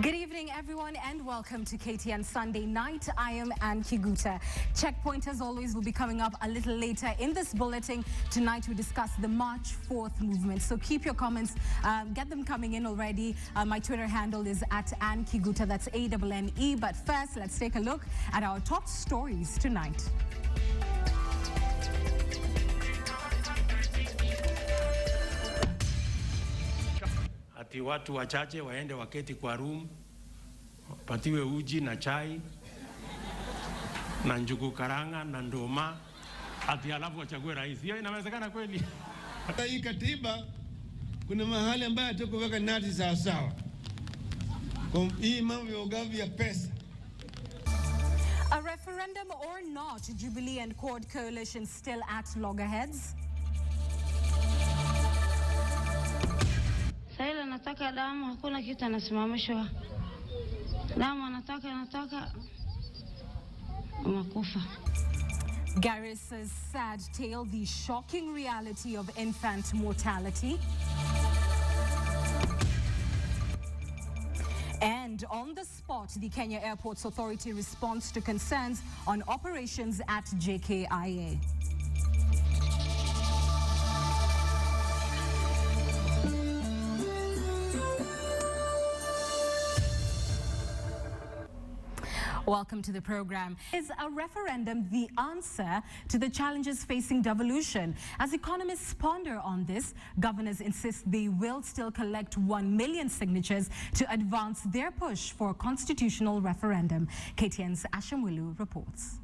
Good evening, everyone, and welcome to KTN Sunday Night. I am Ann Kiguta. Checkpoint, as always, will be coming up a little later in this bulletin. Tonight, we discuss the March 4th movement. So keep your comments, get them coming in already. My Twitter handle is @Ann Kiguta, that's ANNE. But first, let's take a look at our top stories tonight. Ati watu wachache waende waketi kwa room, patiwe uji na chai na njugu karanga na ndoma, ati alafu wachague rais. Hiyo inawezekana kweli? Hii katiba kuna mahali ambayo hatukuweka nati sawa sawa. Kwa hii mambo ya ugavi ya pesa. A referendum or not, Jubilee and Court coalition still at loggerheads. Saila anataka damu, hakuna kitu anasimamishwa. Damu anataka makufa. Garris's sad tale, the shocking reality of infant mortality. And on the spot, the Kenya Airports Authority responds to concerns on operations at JKIA. Welcome to the program. Is a referendum the answer to the challenges facing devolution? As economists ponder on this, governors insist they will still collect 1 million signatures to advance their push for a constitutional referendum. KTN's Ashamwilu reports.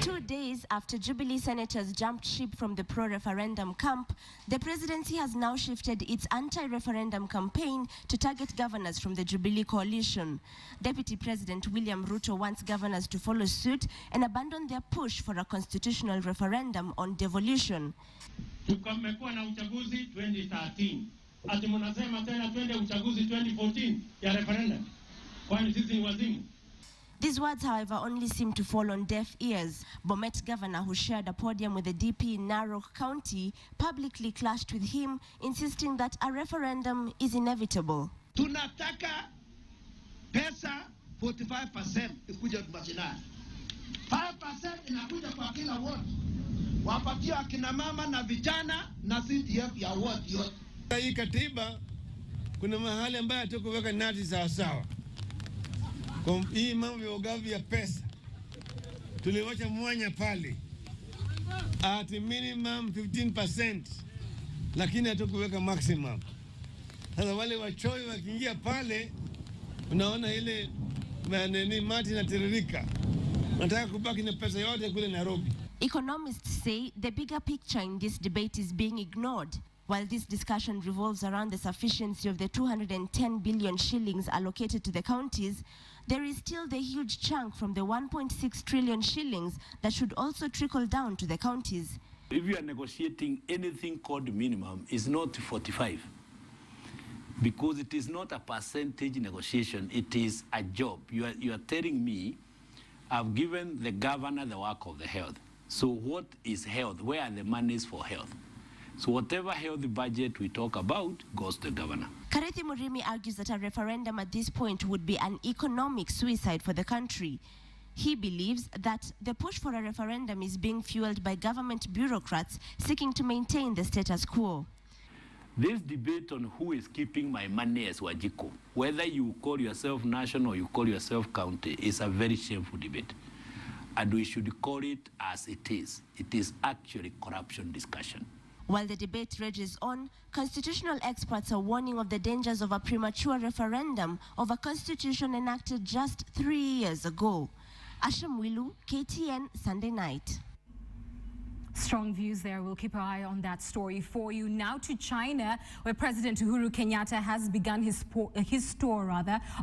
2 days after Jubilee senators jumped ship from the pro-referendum camp, the presidency has now shifted its anti-referendum campaign to target governors from the Jubilee coalition. Deputy President William Ruto wants governors to follow suit and abandon their push for a constitutional referendum on devolution. Tukamekuwa na uchaguzi 2013. Ati mnasema tena twende uchaguzi 2014 ya referendum. Kwani sisi ni wazimu? These words, however, only seem to fall on deaf ears. Bomet governor, who shared a podium with the DP in Narok County, publicly clashed with him, insisting that a referendum is inevitable. Tunataka pesa 45% ikuja mashinani. 5% inakuja kwa kila ward. Wapatia akina mama na vijana na CDF ya ward yote. Hii katiba kuna mahali ambayo hatukuweka nati sawa sawa. Kwa hii mambo ya ugavi ya pesa tuliwacha mwanya pale at minimum 15%, lakini hatukuweka maximum. Sasa wale wachoyo wakiingia pale, unaona ile mati inatiririka, nataka kubaki na pesa yote kule Nairobi. Economists say the bigger picture in this debate is being ignored. While this discussion revolves around the sufficiency of the 210 billion shillings allocated to the counties, there is still the huge chunk from the 1.6 trillion shillings that should also trickle down to the counties. If you are negotiating anything called minimum, it's not 45. Because it is not a percentage negotiation, it is a job. You are telling me, I've given the governor the work of the health. So what is health? Where are the monies for health? So whatever health budget we talk about goes to the governor. Karethi Murimi argues that a referendum at this point would be an economic suicide for the country. He believes that the push for a referendum is being fueled by government bureaucrats seeking to maintain the status quo. This debate on who is keeping my money as Wajiko, whether you call yourself national or you call yourself county, is a very shameful debate. And we should call it as it is. It is actually corruption discussion. While the debate rages on, constitutional experts are warning of the dangers of a premature referendum of a constitution enacted just 3 years ago. Ashamwilu, KTN, Sunday Night. Strong views there. We'll keep our eye on that story for you. Now to China, where President Uhuru Kenyata has begun his tour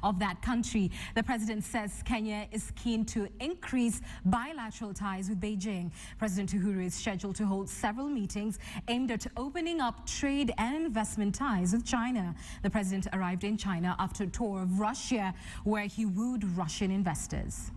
of that country. The president says Kenya is keen to increase bilateral ties with Beijing. President Uhuru is scheduled to hold several meetings aimed at opening up trade and investment ties with China. The president arrived in China after a tour of Russia, where he wooed Russian investors.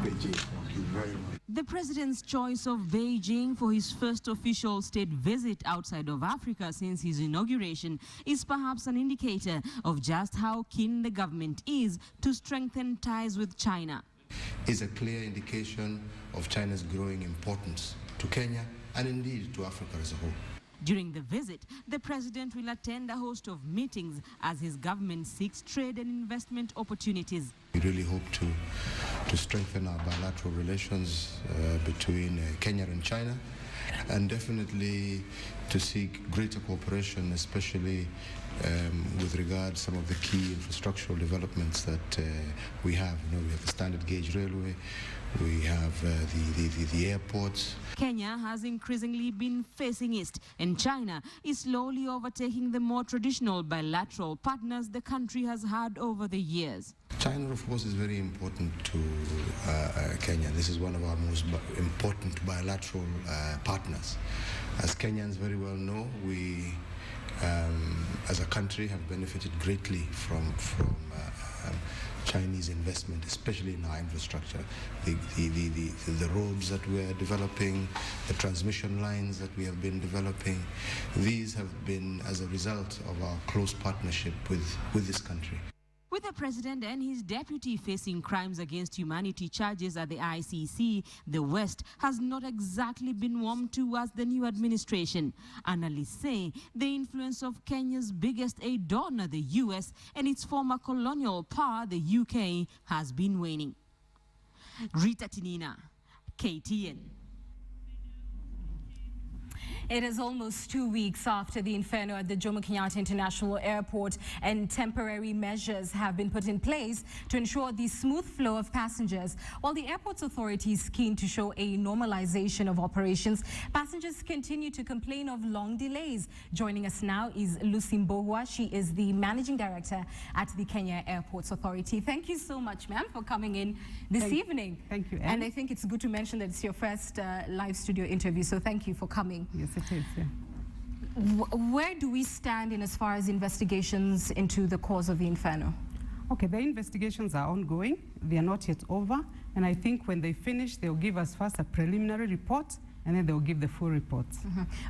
Beijing. Thank you very much. The president's choice of Beijing for his first official state visit outside of Africa since his inauguration is perhaps an indicator of just how keen the government is to strengthen ties with China. Is a clear indication of China's growing importance to Kenya and indeed to Africa as a whole. During the visit, the president will attend a host of meetings as his government seeks trade and investment opportunities. We really hope to strengthen our bilateral relations between Kenya and China, and definitely to seek greater cooperation, especially with regard to some of the key infrastructural developments that we have. You know, we have the standard gauge railway, we have the airports. Kenya has increasingly been facing east, and China is slowly overtaking the more traditional bilateral partners the country has had over the years. China, of course, is very important to Kenya. This is one of our most important bilateral partners. As Kenyans very well know, we, as a country, have benefited greatly from Chinese investment, especially in our infrastructure. The roads that we are developing, the transmission lines that we have been developing, these have been as a result of our close partnership with this country. With the president and his deputy facing crimes against humanity charges at the ICC, the West has not exactly been warm towards the new administration. Analysts say the influence of Kenya's biggest aid donor, the US, and its former colonial power, the UK, has been waning. Rita Tinina, KTN. It is almost 2 weeks after the inferno at the Jomo Kenyata International Airport, and temporary measures have been put in place to ensure the smooth flow of passengers. While the airport's authority is keen to show a normalization of operations, passengers continue to complain of long delays. Joining us now is Lucy Mbohwa. She is the Managing Director at the Kenya Airports Authority. Thank you so much, ma'am, for coming in this evening. Thank you, Anne. And I think it's good to mention that it's your first live studio interview, so thank you for coming. Yes, it is, yeah. Where do we stand in as far as investigations into the cause of the inferno? Okay, the investigations are ongoing. They are not yet over. And I think when they finish, they'll give us first a preliminary report, and then they'll give the full reports.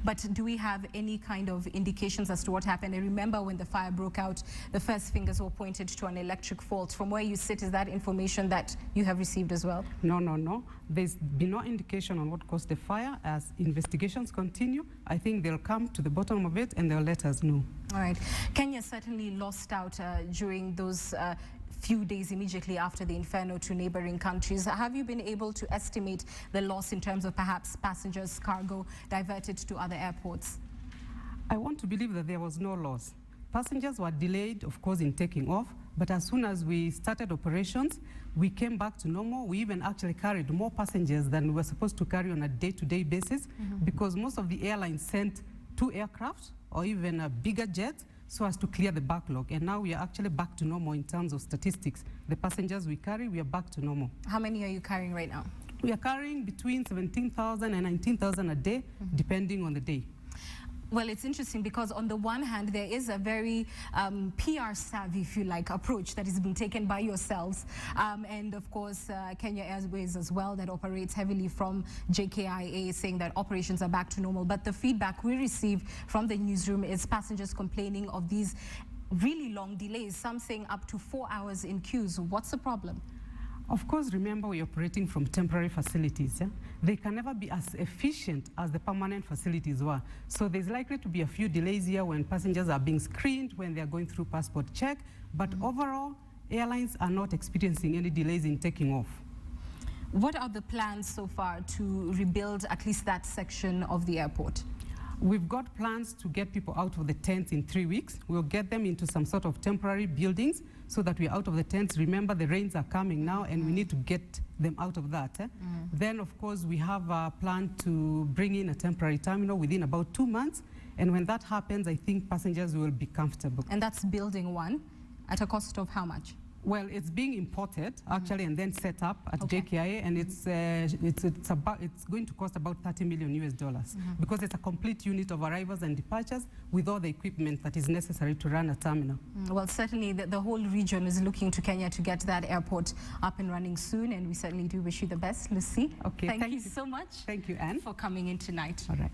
But do we have any kind of indications as to what happened? I remember when the fire broke out, the first fingers were pointed to an electric fault. From where you sit, is that information that you have received as well? No. There's been no indication on what caused the fire. As investigations continue, I think they'll come to the bottom of it and they'll let us know. All right. Kenya certainly lost out during those few days immediately after the inferno to neighboring countries. Have you been able to estimate the loss in terms of perhaps passengers, cargo diverted to other airports? I want to believe that there was no loss. Passengers were delayed, of course, in taking off, but as soon as we started operations, we came back to normal. We even actually carried more passengers than we were supposed to carry on a day-to-day basis, because most of the airlines sent 2 aircraft or even a bigger jet so as to clear the backlog. And now we are actually back to normal in terms of statistics. The passengers we carry, we are back to normal. How many are you carrying right now? We are carrying between 17,000 and 19,000 a day, depending on the day. Well, it's interesting because on the one hand, there is a very PR savvy, if you like, approach that is being taken by yourselves. And of course, Kenya Airways as well, that operates heavily from JKIA, saying that operations are back to normal. But the feedback we receive from the newsroom is passengers complaining of these really long delays, some saying up to 4 hours in queues. What's the problem? Of course, remember, we're operating from temporary facilities. Yeah? They can never be as efficient as the permanent facilities were. So there's likely to be a few delays here when passengers are being screened, when they're going through passport check. But overall, airlines are not experiencing any delays in taking off. What are the plans so far to rebuild at least that section of the airport? We've got plans to get people out of the tents in 3 weeks. We'll get them into some sort of temporary buildings so that we're out of the tents. Remember, the rains are coming now, and we need to get them out of that. Then, of course, we have a plan to bring in a temporary terminal within about 2 months. And when that happens, I think passengers will be comfortable. And that's building 1 at a cost of how much? Well, it's being imported actually and then set up at JKIA, and it's going to cost about $30 million because it's a complete unit of arrivals and departures with all the equipment that is necessary to run a terminal. Well, certainly the whole region is looking to Kenya to get that airport up and running soon, and we certainly do wish you the best, Lucy. Okay, thank you so much. Thank you, Anne, for coming in tonight. All right.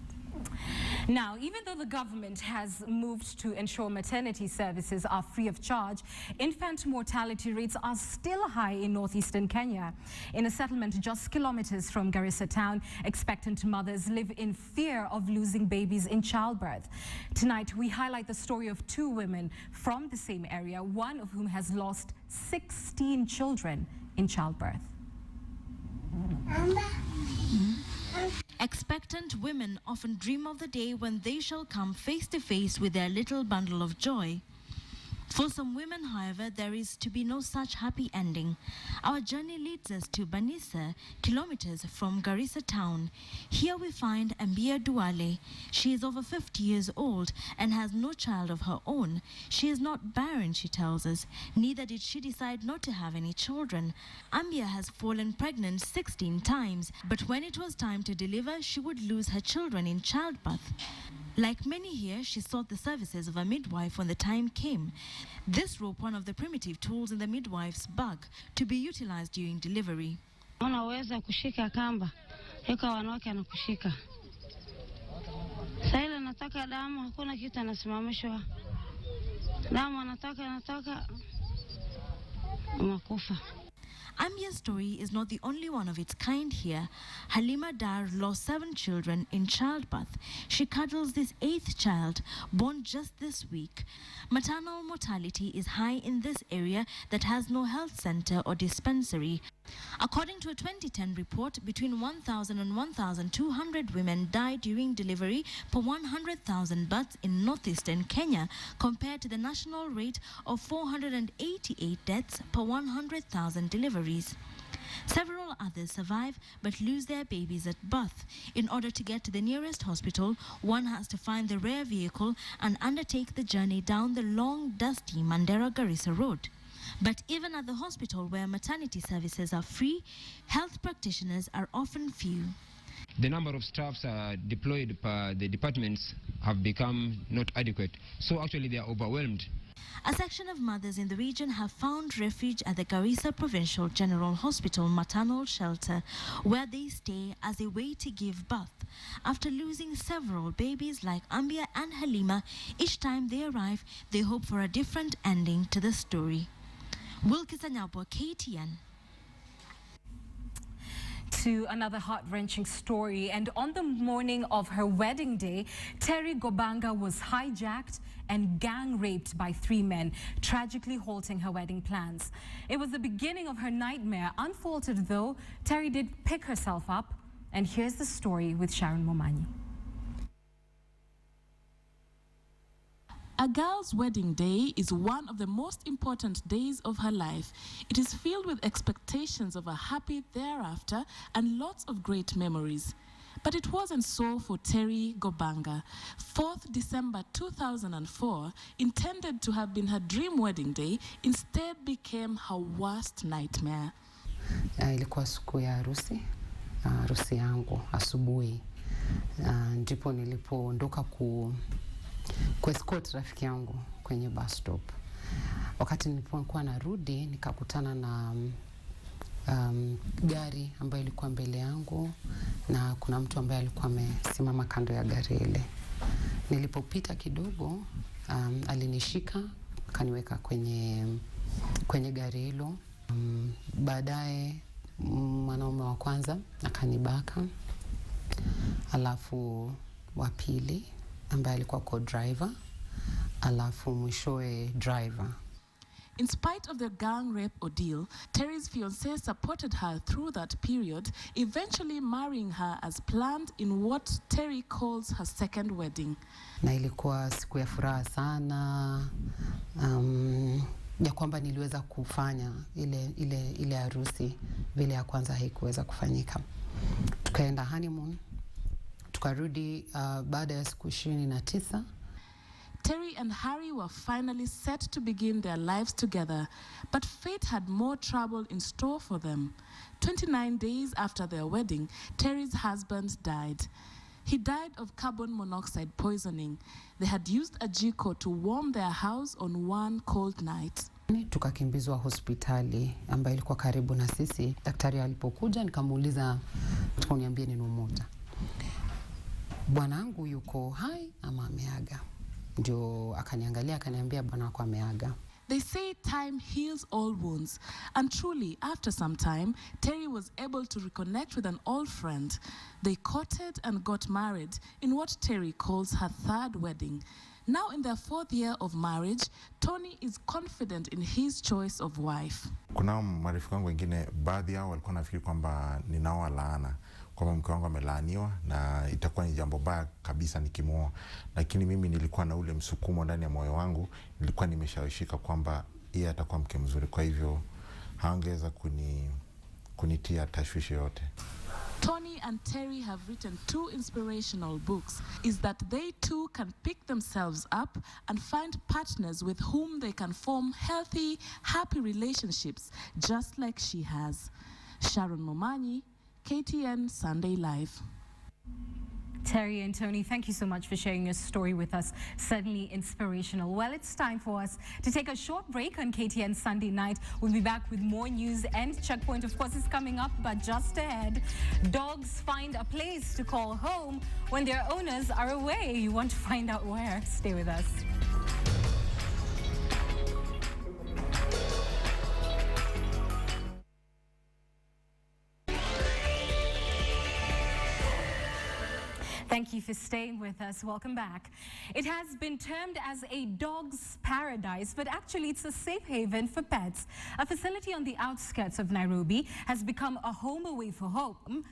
Now, even though the government has moved to ensure maternity services are free of charge, infant mortality rates are still high in northeastern Kenya. In a settlement just kilometers from Garissa town, expectant mothers live in fear of losing babies in childbirth. Tonight, we highlight the story of two women from the same area, one of whom has lost 16 children in childbirth. Expectant women often dream of the day when they shall come face to face with their little bundle of joy. For some women, however, there is to be no such happy ending. Our journey leads us to Banisa, kilometers from Garissa town. Here we find Ambia Duale. She is over 50 years old and has no child of her own. She is not barren, she tells us. Neither did she decide not to have any children. Ambia has fallen pregnant 16 times, but when it was time to deliver, she would lose her children in childbirth. Like many here, she sought the services of a midwife when the time came. This rope, one of the primitive tools in the midwife's bag, to be utilized during delivery. Unaweza kushika kamba, yuko wanawake anakushika. Sasa ile nataka damu, hakuna kitu anasimamishwa. Damu anataka unakufa. Ambia's story is not the only one of its kind here. Halima Dar lost 7 children in childbirth. She cuddles this 8th child, born just this week. Maternal mortality is high in this area that has no health center or dispensary. According to a 2010 report, between 1,000 and 1,200 women die during delivery per 100,000 births in northeastern Kenya, compared to the national rate of 488 deaths per 100,000 deliveries. Several others survive but lose their babies at birth. In order to get to the nearest hospital, one has to find the rare vehicle and undertake the journey down the long, dusty Mandera-Garissa road. But even at the hospital where maternity services are free, health practitioners are often few. The number of staffs deployed per the departments have become not adequate, so actually they are overwhelmed. A section of mothers in the region have found refuge at the Garissa Provincial General Hospital maternal shelter, where they stay as a way to give birth. After losing several babies like Ambia and Halima, each time they arrive, they hope for a different ending to the story. Wilkisanyabwa, KTN. To another heart-wrenching story, and on the morning of her wedding day, Terry Gobanga was hijacked and gang-raped by 3 men, tragically halting her wedding plans. It was the beginning of her nightmare. Unfaltered though, Terry did pick herself up, and here's the story with Sharon Momanyi. A girl's wedding day is one of the most important days of her life. It is filled with expectations of a happy thereafter and lots of great memories. But it wasn't so for Terry Gobanga. 4th December 2004, intended to have been her dream wedding day, instead became her worst nightmare. Ilikuwa siku ya harusi yangu asubuhi. Ndipo nilipoondoka kuescort rafiki yangu kwenye bus stop. Wakati nilipokuwa narudi, nikakutana na gari ambayo ilikuwa mbele yangu, na kuna mtu ambaye alikuwa amesimama kando ya gari ile. Nilipopita kidogo, alinishika akaniweka kwenye gari hilo. Baadaye mwanaume wa kwanza akanibaka, alafu wa pili ambaye alikuwa co-driver, alafu mwishowe driver. In spite of the gang rape ordeal, Terry's fiancé supported her through that period, eventually marrying her as planned in what Terry calls her second wedding. Na ilikuwa siku ya furaha sana, ya kwamba niliweza kufanya ile harusi vile ya kwanza haikuweza kufanyika. Tukaenda honeymoon, tukarudi baada ya siku 29. Terry and Harry were finally set to begin their lives together, but fate had more trouble in store for them. 29 days after their wedding, Terry's husband died. He died of carbon monoxide poisoning. They had used a jiko to warm their house on one cold night. Tukakimbizwa hospitali ambayo ilikuwa karibu na sisi. Daktari alipokuja nikamuuliza, tukaniambia neno moja, bwanangu yuko hai ama ameaga? Ndio akaniangalia akaniambia bwana wako ameaga. They say time heals all wounds, and truly, after some time, Terry was able to reconnect with an old friend. They courted and got married in what Terry calls her third wedding. Now in their fourth year of marriage, Tony is confident in his choice of wife. Kuna marafiki wangu wengine, baadhi yao walikuwa nafikiri kwamba ninaoa laana, kwamba mke wangu amelaaniwa na itakuwa ni jambo baya kabisa nikimwoa. Lakini mimi nilikuwa na ule msukumo ndani ya moyo wangu, nilikuwa nimeshawishika kwamba yeye atakuwa mke mzuri, kwa hivyo haangeweza kunitia tashwishi yote. Tony and Terry have written 2 inspirational books. Is that they too can pick themselves up and find partners with whom they can form healthy, happy relationships, just like she has. Sharon Momanyi, KTN Sunday Live. Terry and Tony, thank you so much for sharing your story with us. Certainly inspirational. Well, it's time for us to take a short break on KTN Sunday night. We'll be back with more news, and Checkpoint, of course, is coming up. But just ahead, dogs find a place to call home when their owners are away. You want to find out where? Stay with us. Thank you for staying with us. Welcome back. It has been termed as a dog's paradise, but actually it's a safe haven for pets. A facility on the outskirts of Nairobi has become a home away from home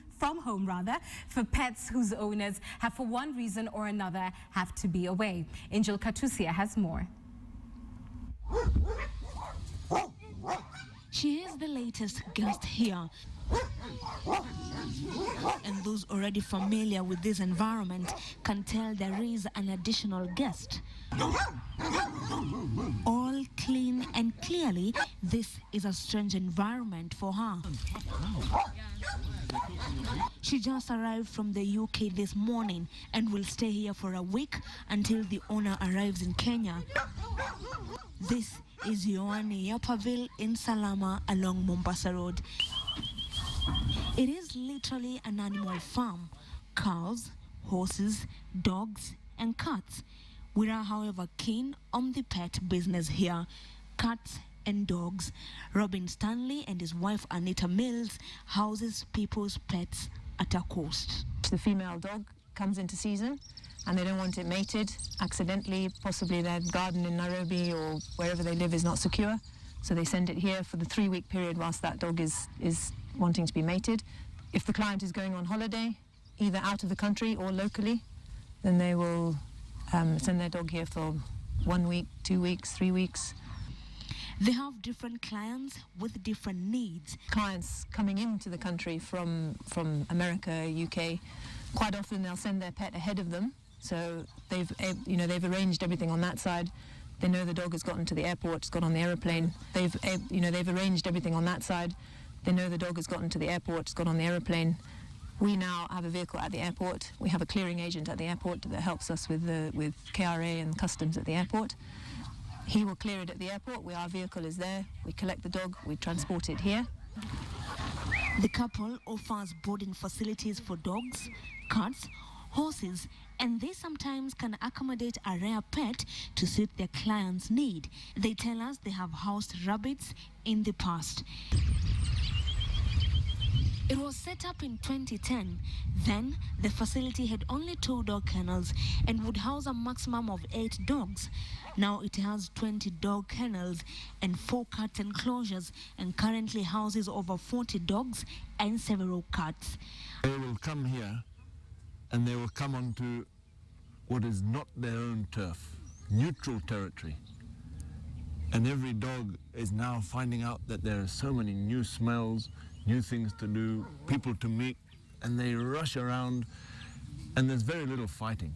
for pets whose owners have, for one reason or another, have to be away. Angel Katusia has more. She is the latest guest here. And those already familiar with this environment can tell there is an additional guest. All clean and clearly, this is a strange environment for her. She just arrived from the UK this morning and will stay here for a week until the owner arrives in Kenya. This is Yoani Yapaville in Salama along Mombasa Road. It is literally an animal farm. Cows, horses, dogs, and cats. We are, however, keen on the pet business here. Cats and dogs. Robin Stanley and his wife Anita Mills houses people's pets at a cost. The female dog comes into season and they don't want it mated accidentally. Possibly their garden in Nairobi or wherever they live is not secure. So they send it here for the 3-week period whilst that dog is wanting to be mated. If the client is going on holiday, either out of the country or locally, then they will send their dog here for 1 week, 2 weeks, 3 weeks. They have different clients with different needs. Clients coming into the country from America, UK, quite often they'll send their pet ahead of them. So they've arranged everything on that side. They know the dog has gotten to the airport, it's got on the aeroplane. They've arranged everything on that side. They know the dog has gotten to the airport, it's got on the aeroplane. We now have a vehicle at the airport. We have a clearing agent at the airport that helps us with KRA and customs at the airport. He will clear it at the airport. Our vehicle is there. We collect the dog, we transport it here. The couple offers boarding facilities for dogs, cats, horses, and they sometimes can accommodate a rare pet to suit their client's need. They tell us they have housed rabbits in the past. It was set up in 2010. Then, the facility had only 2 dog kennels and would house a maximum of 8 dogs. Now it has 20 dog kennels and 4 cat enclosures and currently houses over 40 dogs and several cats. They will come here and they will come onto what is not their own turf, neutral territory. And every dog is now finding out that there are so many new smells, new things to do, people to meet, and they rush around, and there's very little fighting.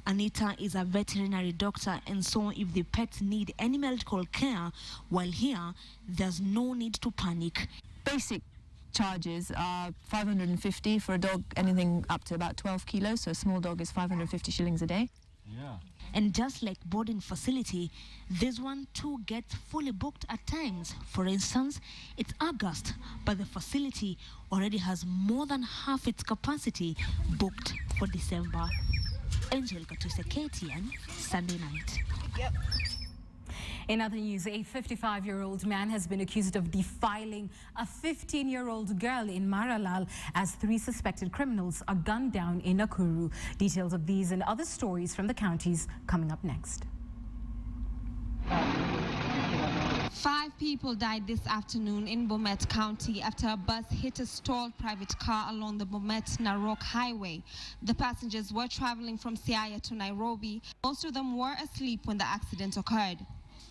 Anita is a veterinary doctor and so if the pets need any medical care, while here, there's no need to panic. Basic charges are 550 for a dog, anything up to about 12 kilos, so a small dog is 550 shillings a day. Yeah. And just like boarding facility, this one too gets fully booked at times. For instance, it's August, but the facility already has more than half its capacity booked for December. Angelica Tuse, KTN, Sunday night. Yep. In other news, a 55-year-old man has been accused of defiling a 15-year-old girl in Maralal as 3 suspected criminals are gunned down in Nakuru. Details of these and other stories from the counties coming up next. 5 people died this afternoon in Bomet County after a bus hit a stalled private car along the Bomet-Narok highway. The passengers were traveling from Siaya to Nairobi. Most of them were asleep when the accident occurred.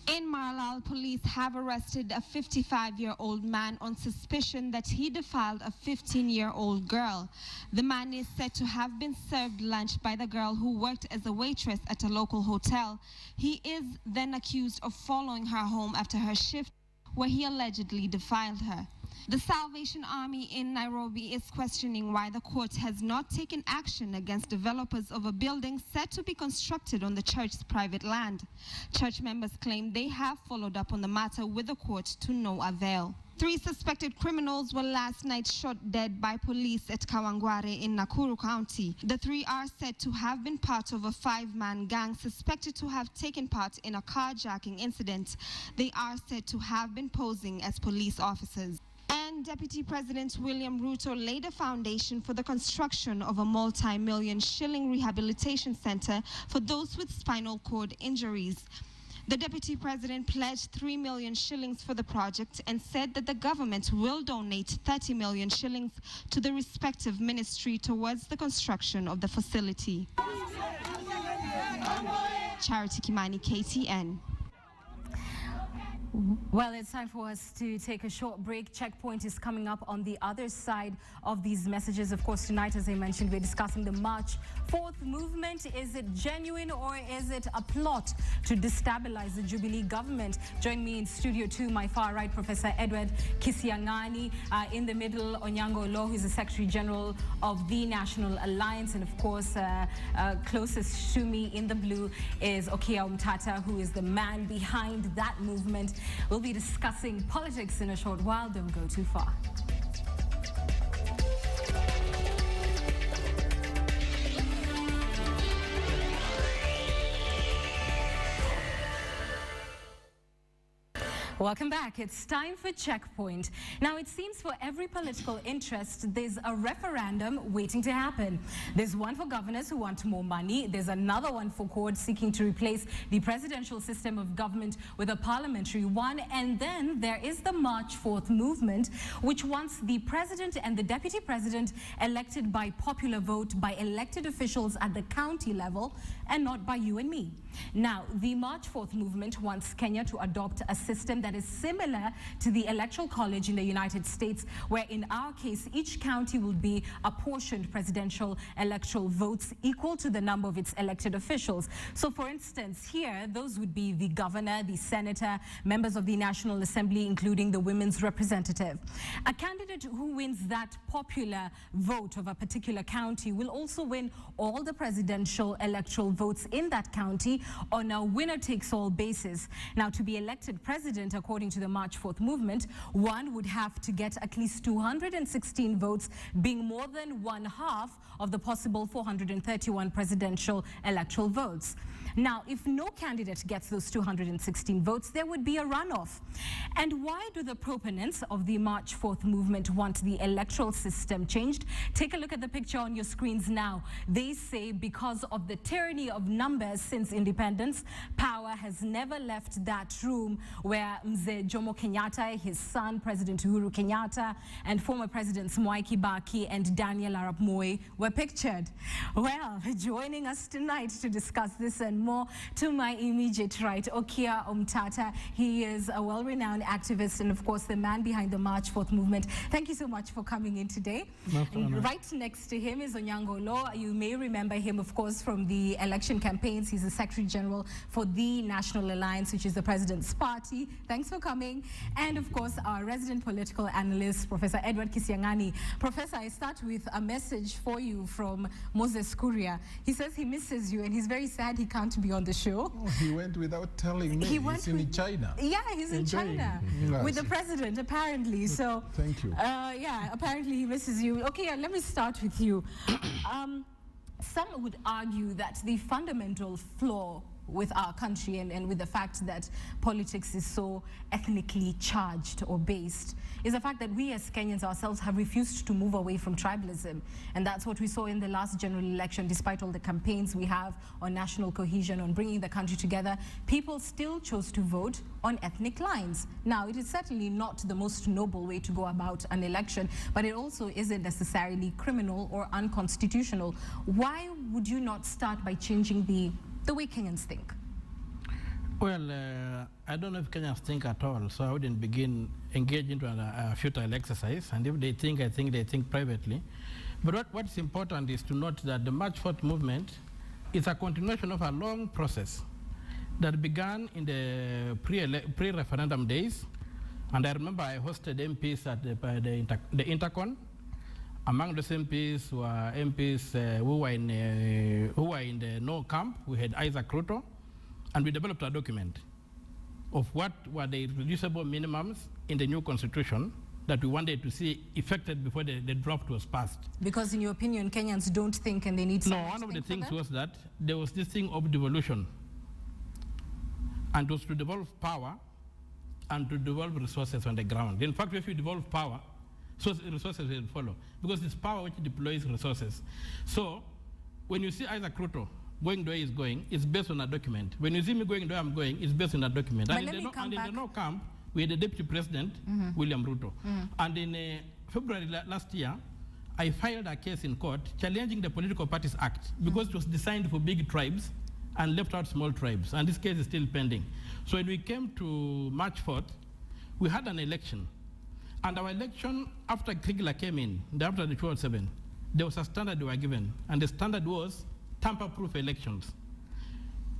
In Maralal, police have arrested a 55-year-old man on suspicion that he defiled a 15-year-old girl. The man is said to have been served lunch by the girl who worked as a waitress at a local hotel. He is then accused of following her home after her shift, where he allegedly defiled her. The Salvation Army in Nairobi is questioning why the court has not taken action against developers of a building set to be constructed on the church's private land. Church members claim they have followed up on the matter with the court to no avail. 3 suspected criminals were last night shot dead by police at Kawangware in Nakuru County. The 3 are said to have been part of a 5-man gang suspected to have taken part in a carjacking incident. They are said to have been posing as police officers. And Deputy President William Ruto laid a foundation for the construction of a multi-million shilling rehabilitation center for those with spinal cord injuries. The Deputy President pledged 3 million shillings for the project and said that the government will donate 30 million shillings to the respective ministry towards the construction of the facility. Charity Kimani, KTN. Well, it's time for us to take a short break. Checkpoint is coming up on the other side of these messages. Of course, tonight, as I mentioned, we're discussing the March 4th movement. Is it genuine or is it a plot to destabilize the Jubilee government? Join me in Studio 2, my far right, Professor Edward Kisiangani. In the middle, Onyango Lo, who's the Secretary General of the National Alliance. And of course, closest to me in the blue is Okia Umtata, who is the man behind that movement. We'll be discussing politics in a short while. Don't go too far. Welcome back. It's time for Checkpoint. Now, it seems for every political interest, there's a referendum waiting to happen. There's one for governors who want more money. There's another one for courts seeking to replace the presidential system of government with a parliamentary one. And then there is the March 4th movement, which wants the president and the deputy president elected by popular vote by elected officials at the county level and not by you and me. Now, the March 4th movement wants Kenya to adopt a system that is similar to the Electoral College in the United States, where in our case, each county will be apportioned presidential electoral votes equal to the number of its elected officials. So, for instance, here, those would be the governor, the senator, members of the National Assembly, including the women's representative. A candidate who wins that popular vote of a particular county will also win all the presidential electoral votes in that county on a winner-takes-all basis. Now, to be elected president, according to the March 4th movement, one would have to get at least 216 votes, being more than 1/2 of the possible 431 presidential electoral votes. Now, if no candidate gets those 216 votes, there would be a runoff. And why do the proponents of the March 4th movement want the electoral system changed? Take a look at the picture on your screens now. They say because of the tyranny of numbers since independence, power has never left that room where Mzee Jomo Kenyata, his son, President Uhuru Kenyata, and former Presidents Mwai Kibaki and Daniel Arap Moi were pictured. Well, joining us tonight to discuss this and more. To my immediate right, Okia Omtata. He is a well-renowned activist and, of course, the man behind the March 4th movement. Thank you so much for coming in today. And right next to him is Onyango Lo. You may remember him, of course, from the election campaigns. He's the Secretary General for the National Alliance, which is the President's party. Thanks for coming. And, of course, our resident political analyst, Professor Edward Kisiangani. Professor, I start with a message for you from Moses Kuria. He says he misses you and he's very sad he can't be on the show. Oh, he went without telling me. He's in China. Yeah, he's in China with the president, apparently. So, thank you. Yeah, apparently he misses you. Okay, let me start with you. Some would argue that the fundamental flaw with our country and with the fact that politics is so ethnically charged or based is the fact that we as Kenyans ourselves have refused to move away from tribalism. And that's what we saw in the last general election. Despite all the campaigns we have on national cohesion, on bringing the country together, people still chose to vote on ethnic lines. Now, it is certainly not the most noble way to go about an election, but it also isn't necessarily criminal or unconstitutional. Why would you not start by changing the way Kenyans think? Well, I don't know if Kenyans think at all, so I wouldn't begin engaging into a futile exercise. And if they think, I think they think privately. But what's important is to note that the March 4th movement is a continuation of a long process that began in the pre-referendum days. And I remember I hosted MPs at the Intercon. Among those MPs were MPs who were in the no camp. We had Isaac Ruto, and we developed a document of what were the reducible minimums in the new constitution that we wanted to see effected before the draft was passed. Because in your opinion, Kenyans don't think and they need No, one of the things was that there was this thing of devolution, and it was to devolve power and to devolve resources on the ground. In fact, if you devolve power, so resources will follow, because it's power which deploys resources. So when you see Isaac Ruto going the way he's going, it's based on a document. When you see me going the way I'm going, it's based on a document. And in the no camp, we had the Deputy President, William Ruto. And in February last year, I filed a case in court challenging the Political Parties Act because it was designed for big tribes and left out small tribes. And this case is still pending. So when we came to March 4th, we had an election. And our election, after Kiguta came in, after the 2007, there was a standard we were given, and the standard was tamper-proof elections.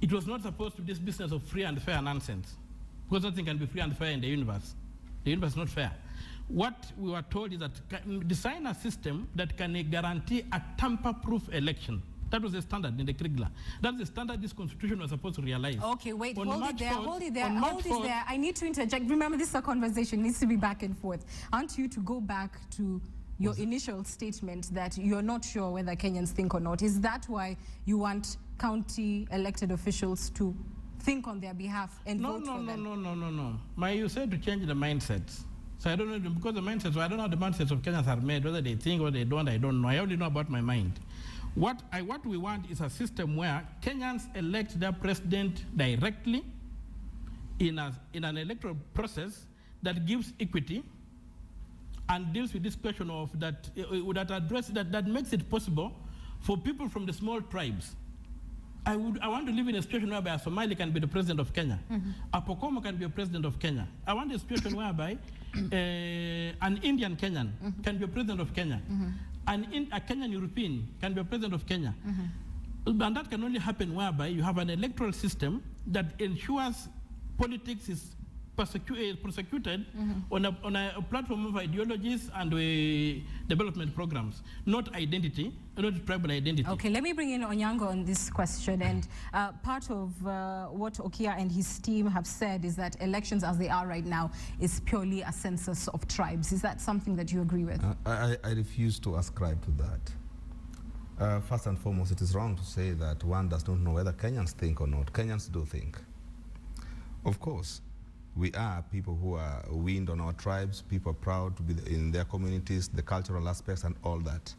It was not supposed to be this business of free and fair nonsense, because nothing can be free and fair in the universe. The universe is not fair. What we were told is that design a system that can guarantee a tamper-proof election. That was the standard in the Kiguta. That's the standard this constitution was supposed to realize. Okay, wait, hold it there. I need to interject. Remember, this is a conversation, it needs to be back and forth. I want you to go back to your initial statement that you're not sure whether Kenyans think or not. Is that why you want county elected officials to think on their behalf and vote for them? No. You said to change the mindsets. So I don't know, because the mindsets, I don't know how the mindsets of Kenyans are made, whether they think or they don't, I don't know. I only know about my mind. What we want is a system where Kenyans elect their president directly in an electoral process that gives equity and deals with this question of that makes it possible for people from the small tribes. I want to live in a situation whereby a Somali can be the president of Kenya. A Pokomo can be a president of Kenya. I want a situation whereby an Indian Kenyan can be a president of Kenya. A Kenyan European can be a president of Kenya. And that can only happen whereby you have an electoral system that ensures politics is prosecuted on a platform of ideologies and development programs, not identity, not tribal identity. Okay, let me bring in Onyango on this question. And part of what Okia and his team have said is that elections as they are right now is purely a census of tribes. Is that something that you agree with? I refuse to ascribe to that. First and foremost, it is wrong to say that one does not know whether Kenyans think or not. Kenyans do think. Of course, we are people who are weaned on our tribes, people are proud to be in their communities, the cultural aspects and all that.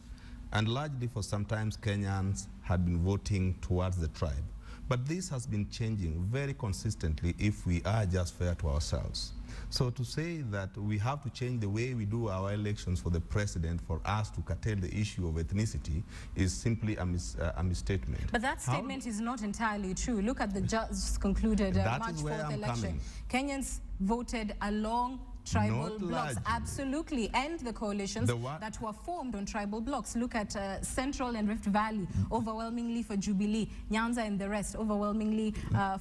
And largely for sometimes Kenyans had been voting towards the tribe. But this has been changing very consistently if we are just fair to ourselves. So to say that we have to change the way we do our elections for the president for us to curtail the issue of ethnicity is simply a misstatement. But that statement is not entirely true. Look at the just concluded March 4th election. Kenyans voted along tribal blocks, absolutely, and the coalitions that were formed on tribal blocks. Look at Central and Rift Valley, overwhelmingly for Jubilee, Nyanza and the rest, overwhelmingly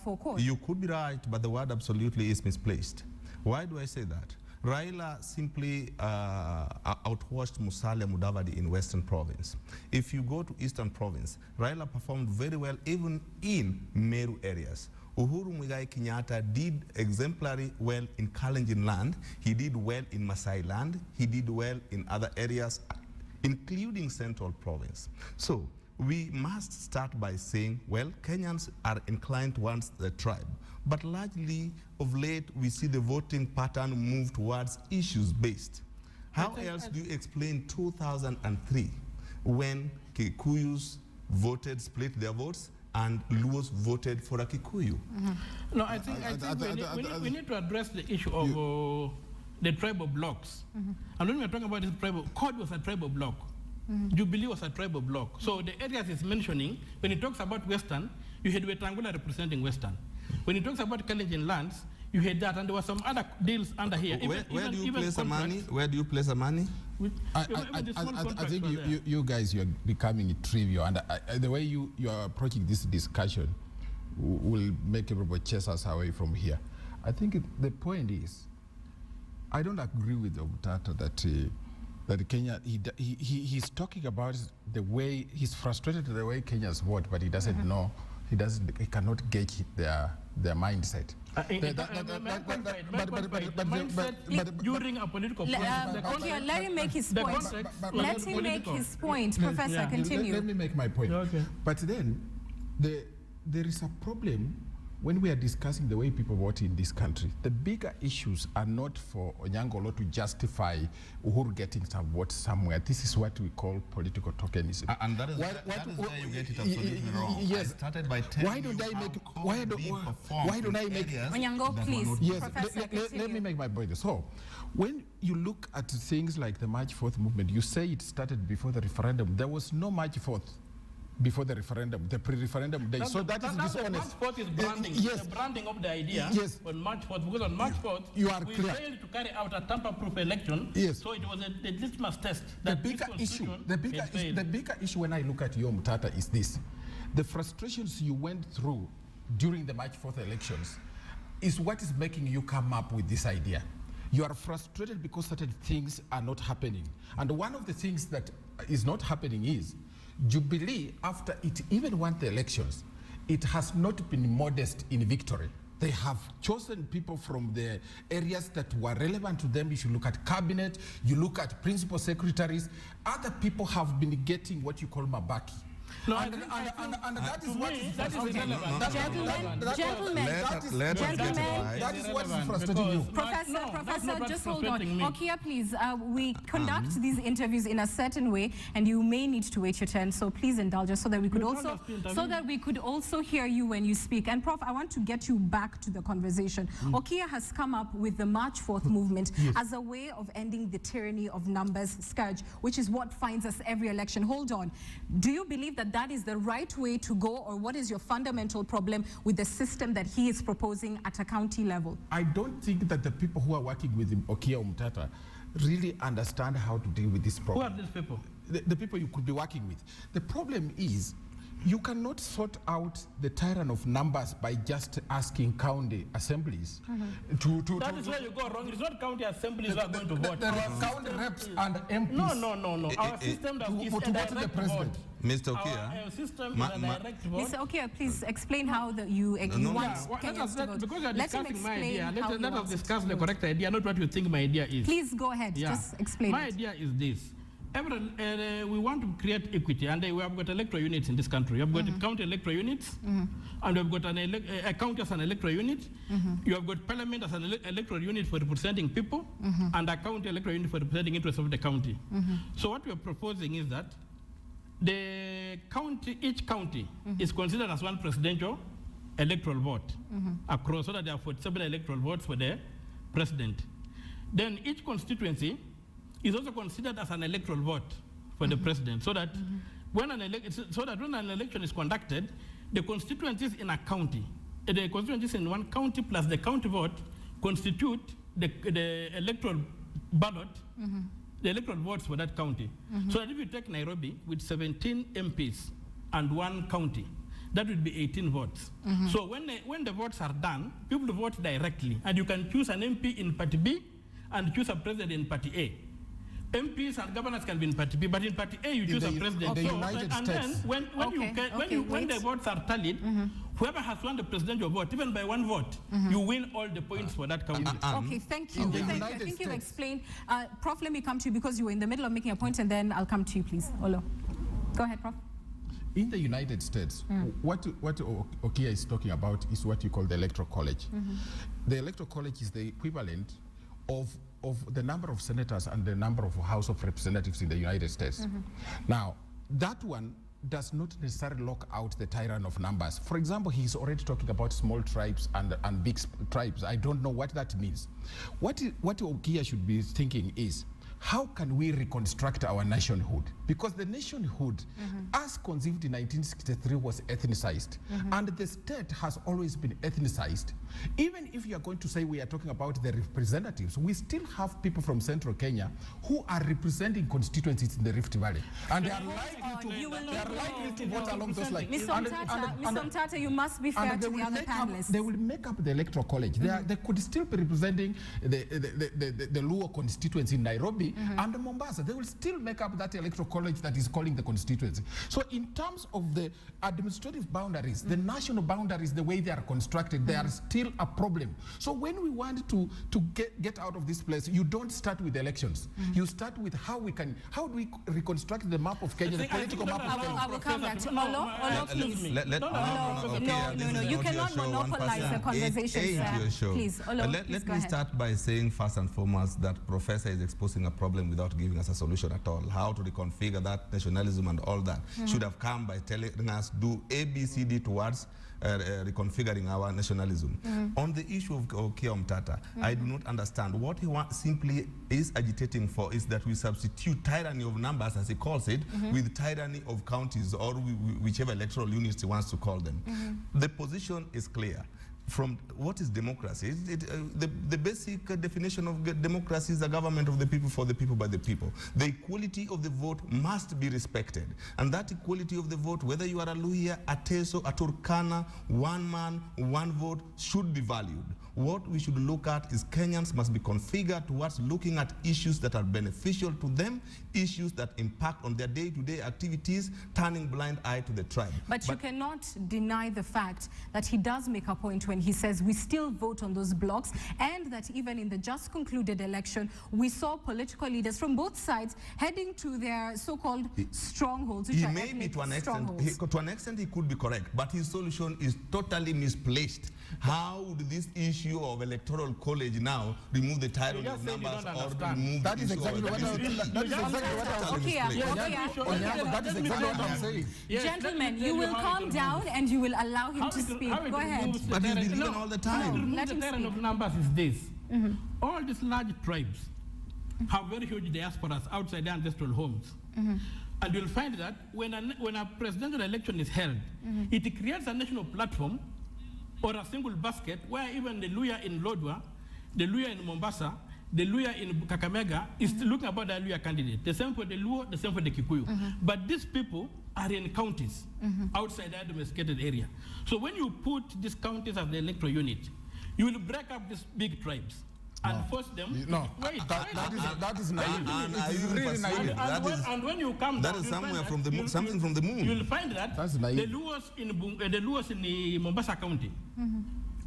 for CORD. You could be right, but the word absolutely is misplaced. Why do I say that? Raila simply outwashed Musalia Mudavadi in Western Province. If you go to Eastern Province, Raila performed very well even in Meru areas. Uhuru Muigai Kenyata did exemplary well in Kalenjin land. He did well in Masai land. He did well in other areas, including Central Province. So we must start by saying, well, Kenyans are inclined towards the tribe. But largely, of late, we see the voting pattern move towards issues-based. How else do you explain 2003, when Kikuyus voted, split their votes, and Luos voted for a Kikuyu? No, I think we need to address the issue of the tribal blocks. And when we're talking about this tribal, CORD was a tribal block. Jubilee was a tribal block. So the areas it's mentioning, when it talks about Western, you had Wetangula representing Western. When it talks about Kalenjin lands, you had that, and there were some other deals under here. Where do you place the money? Where do you place the money? I think you guys, you're becoming trivial, and the way you are approaching this discussion will make everybody chase us away from here. I think the point is, I don't agree with Omtata that Kenya, he's talking about the way, he's frustrated with the way Kenyans vote, but he doesn't know, he cannot gauge their mindset. During a political process. Let him make his point. Let him make his point. Professor, continue. Let me make my point. Okay. But then, there is a problem when we are discussing the way people vote in this country. The bigger issues are not for Onyangolo to justify Uhuru getting some votes somewhere. This is what we call political tokenism. And that is where you get it absolutely wrong. Yes. I started by telling why don't I make Onyango, please. Yes, let me make my point. So, when you look at things like the March 4th movement, you say it started before the referendum. There was no March 4th before the referendum, the pre-referendum day. So that is dishonest. March 4th is branding. Yes. The branding of the idea. Yes. On March 4th, because on March 4th, you are we clear. failed to carry out a tamper-proof election. Yes. So it was a litmus test. The bigger issue when I look at you, Mutata, is this. The frustrations you went through during the March 4th elections is what is making you come up with this idea. You are frustrated because certain things are not happening. And one of the things that is not happening is Jubilee, after it even won the elections, it has not been modest in victory. They have chosen people from the areas that were relevant to them. You should look at cabinet, you look at principal secretaries. Other people have been getting what you call mabaki. No, and that is what is frustrating you. That is what is frustrating you. Professor, just hold on. Okia, please, we conduct these interviews in a certain way, and you may need to wait your turn, so please indulge us so that we could also hear you when you speak. And Prof, I want to get you back to the conversation. Okia has come up with the March 4th movement as a way of ending the tyranny of numbers scourge, which is what finds us every election. Hold on. Do you believe that is the right way to go, or what is your fundamental problem with the system that he is proposing at a county level? I don't think that the people who are working with him, Okia Omtata, really understand how to deal with this problem. Who are these people? The people you could be working with. The problem is, you cannot sort out the tyrant of numbers by just asking county assemblies That is where you go wrong. It's not county assemblies who are going to vote. There are county reps and MPs. No. Our system is a direct vote. Mr. Okia. Our system is a direct vote. Mr. Okia, please explain how you want Kenyans to vote. Because you are discussing my idea, let us discuss the correct idea, not what you think my idea is. Please go ahead, just explain My idea is this. We want to create equity, and we have got electoral units in this country. We have got county electoral units, and we have got a county as an electoral unit. You have got parliament as an electoral unit for representing people, and a county electoral unit for representing interests of the county. So what we are proposing is that each county is considered as one presidential electoral vote across, so that there are 47 electoral votes for the president. Then each constituency is also considered as an electoral vote for the president, so that when an election is conducted, the constituencies in a county, the constituencies in one county plus the county vote constitute the electoral ballot, the electoral votes for that county. So that if you take Nairobi with 17 MPs and one county, that would be 18 votes. So when the votes are done, people vote directly, and you can choose an MP in Party B and choose a president in Party A. MPs and governors can be in Party B, but in Party A you choose a president. The United and States. then when the votes are tallied, whoever has won the presidential vote, even by one vote, you win all the points for that county. Okay, thank you. I think you've explained. Prof, let me come to you because you were in the middle of making a point, and then I'll come to you, please. Olo. Go ahead, Prof. In the United States, what Okia is talking about is what you call the Electoral College. The Electoral College is the equivalent of the number of senators and the number of House of Representatives in the United States. Now, that one does not necessarily lock out the tyrant of numbers. For example, he's already talking about small tribes and big tribes. I don't know what that means. What Okia should be thinking is, how can we reconstruct our nationhood? Because the nationhood, as conceived in 1963, was ethnicized. And the state has always been ethnicized. Even if you are going to say we are talking about the representatives, we still have people from central Kenya who are representing constituencies in the Rift Valley. And they are likely to vote along those lines. Mr. Mtata, you must be fair to the other panelists. They will make up the Electoral College. They could still be representing the Luo constituency in Nairobi and Mombasa. They will still make up that Electoral College that is calling the constituency. So in terms of the administrative boundaries, the national boundaries, the way they are constructed, they are still a problem. So when we want to get out of this place, you don't start with elections. You start with how do we reconstruct the map of Kenya, the political map of Kenya. I will come back to Olo, please. No, you cannot monopolize the conversation, sir. Please, Olo, let me start by saying first and foremost that Professor is exposing a problem without giving us a solution at all. How to reconfigure that nationalism and all that should have come by telling us do A, B, C, D towards reconfiguring our nationalism. On the issue of Okia Mtata, I do not understand. What he simply is agitating for is that we substitute tyranny of numbers, as he calls it, with tyranny of counties or whichever electoral units he wants to call them. The position is clear. From what is democracy? The basic definition of democracy is the government of the people, for the people, by the people. The equality of the vote must be respected. And that equality of the vote, whether you are a Luhya, a Teso, a Turkana, one man, one vote, should be valued. What we should look at is Kenyans must be configured towards looking at issues that are beneficial to them, issues that impact on their day-to-day activities, turning blind eye to the tribe. But you cannot deny the fact that he does make a point when he says we still vote on those blocks, and that even in the just concluded election, we saw political leaders from both sides heading to their so-called strongholds, which he are may be to an extent he could be correct, but his solution is totally misplaced. How would this issue of electoral college now remove the tyranny of numbers or remove that is exactly what I'm saying. Gentlemen, you will calm down and you will allow him to speak. Go ahead. But he's been leaving all the time. Let him speak. Of numbers is this. All these large tribes have very huge diasporas outside their ancestral homes. And you'll find that when a presidential election is held, it creates a national platform or a single basket where even the Luhya in Lodwar, the Luhya in Mombasa, the Luhya in Kakamega is looking about the Luhya candidate. The same for the Luo, the same for the Kikuyu. But these people are in counties outside their domesticated area. So when you put these counties as the electoral unit, you will break up these big tribes and force them. That is naive. Really naive. And when you come that down, is somewhere from the something from the moon. You will find that the Luos in the Mombasa County,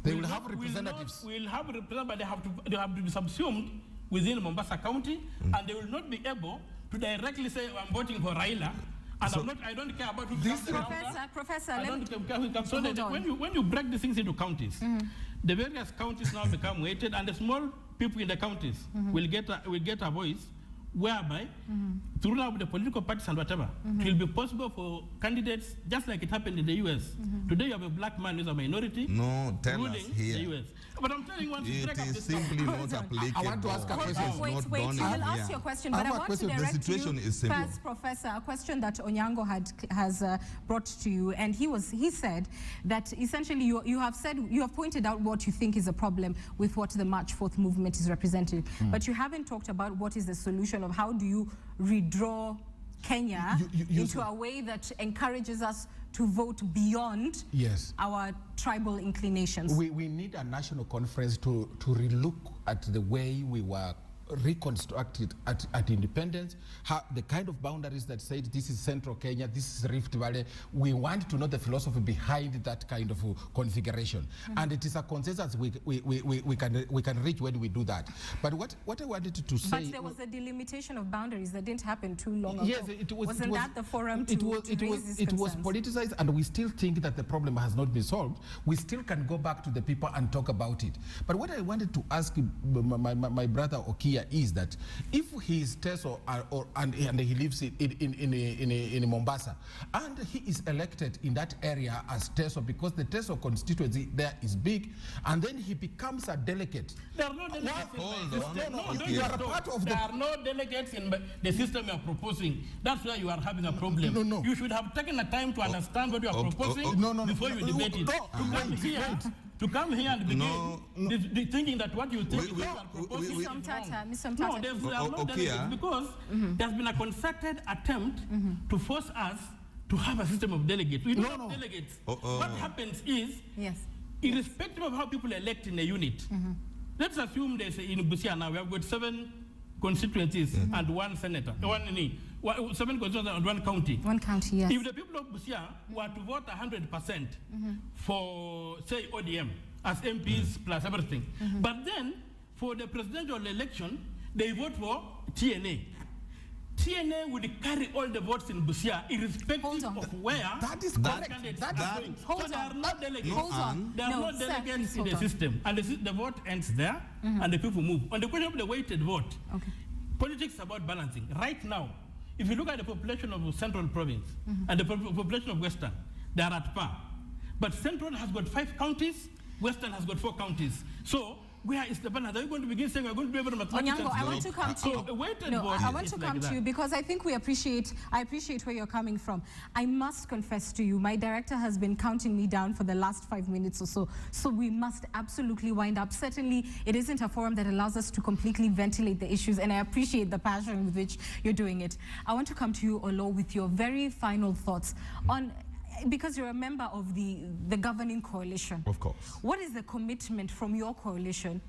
they will have representatives. Will have representatives, but they have to be subsumed within Mombasa County, and they will not be able to directly say, I'm voting for Raila. And I don't care about who comes Professor, I don't care who comes. So when you break these things into counties, the various counties now become weighted, and the small people in the counties will get a voice, whereby through the political parties and whatever, it will be possible for candidates, just like it happened in the US. Today you have a black man who's a minority ruling the US. But I'm telling you, once you break up It the is simply not applicable. I want to ask a question. Wait, you will ask your question, but I want to direct you first, Professor, a question that Onyango has brought to you, and he said that essentially you have pointed out what you think is a problem with what the March 4th movement is representing, but you haven't talked about what is the solution of how do you redraw Kenya into a way that encourages us to vote beyond our tribal inclinations. We need a national conference to relook at the way we were reconstructed at independence, the kind of boundaries that said this is Central Kenya, this is Rift Valley. We want to know the philosophy behind that kind of configuration. And it is a consensus we can reach when we do that. But what I wanted to say... But there was a delimitation of boundaries that didn't happen too long ago. Yes, Wasn't that the forum to raise these concerns? It was politicized, and we still think that the problem has not been solved. We still can go back to the people and talk about it. But what I wanted to ask my brother Okia is that if he is Teso and he lives in Mombasa, and he is elected in that area as Teso because the Teso constituency there is big, and then he becomes a delegate. There are no delegates. There are no delegates in the system you are proposing. That's why you are having a problem. No. You should have taken the time to understand what you are proposing before you debate it. To come here and begin thinking that what you think you are proposing is wrong. No, there are no delegates because there's been a concerted attempt to force us to have a system of delegates. We don't have delegates. What happens is, irrespective of how people elect in a unit, let's assume there's in Busia now we have got 7 constituencies and 1 senator, 7 constituencies and 1 county. 1 county, yes. If the people of Busia were to vote 100% for, say, ODM as MPs plus everything, but then for the presidential election, they vote for TNA. TNA would carry all the votes in Busia, irrespective of where that is correct. There are no delegates in the system, and the vote ends there, and the people move. On the question of the weighted vote, politics is about balancing. Right now, if you look at the population of Central Province and the population of Western, they are at par. But Central has got 5 counties, Western has got 4 counties. So where is the balance? Are you going to begin saying we're going to be able to mathematics? Onyango, I want to come to you. I want to come to you because I think I appreciate where you're coming from. I must confess to you, my director has been counting me down for the last 5 minutes or so. So we must absolutely wind up. Certainly, it isn't a forum that allows us to completely ventilate the issues, and I appreciate the passion with which you're doing it. I want to come to you, Olo, with your very final thoughts on, because you're a member of the governing coalition. Of course. What is the commitment from your coalition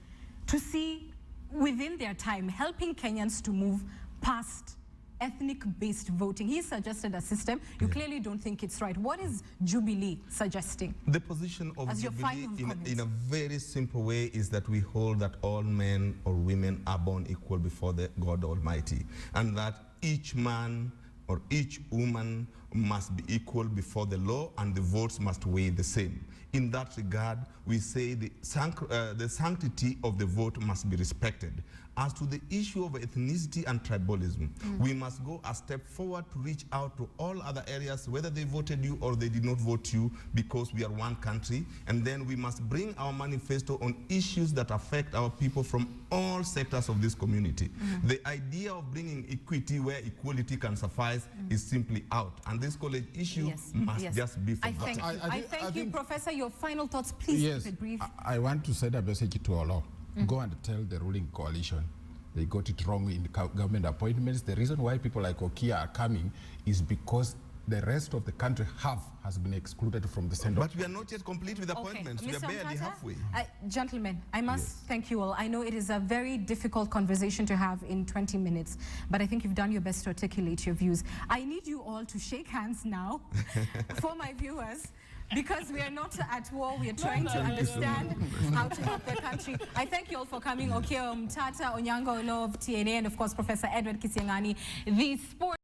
to see within their time helping Kenyans to move past ethnic-based voting? He suggested a system. You clearly don't think it's right. What is Jubilee suggesting? The position of Jubilee in a very simple way is that we hold that all men or women are born equal before the God Almighty, and that each man or each woman must be equal before the law, and the votes must weigh the same. In that regard, we say the sanctity of the vote must be respected. As to the issue of ethnicity and tribalism, we must go a step forward to reach out to all other areas, whether they voted you or they did not vote you, because we are one country. And then we must bring our manifesto on issues that affect our people from all sectors of this community. The idea of bringing equity where equality can suffice is simply out. And this college issue must just be forgotten. I thank you, Professor. Your final thoughts, please keep it brief. I want to send a message to all. Go and tell the ruling coalition they got it wrong in government appointments. The reason why people like Okia are coming is because the rest of the country has been excluded from the center. But we are not yet complete with appointments. We are barely halfway. Gentlemen, I must thank you all. I know it is a very difficult conversation to have in 20 minutes, but I think you've done your best to articulate your views. I need you all to shake hands now for my viewers, because we are not at war. We are trying to understand how to help the country. I thank you all for coming. Okia Mtata, Onyango Olo of TNA, and of course Professor Edward Kisiangani, the sport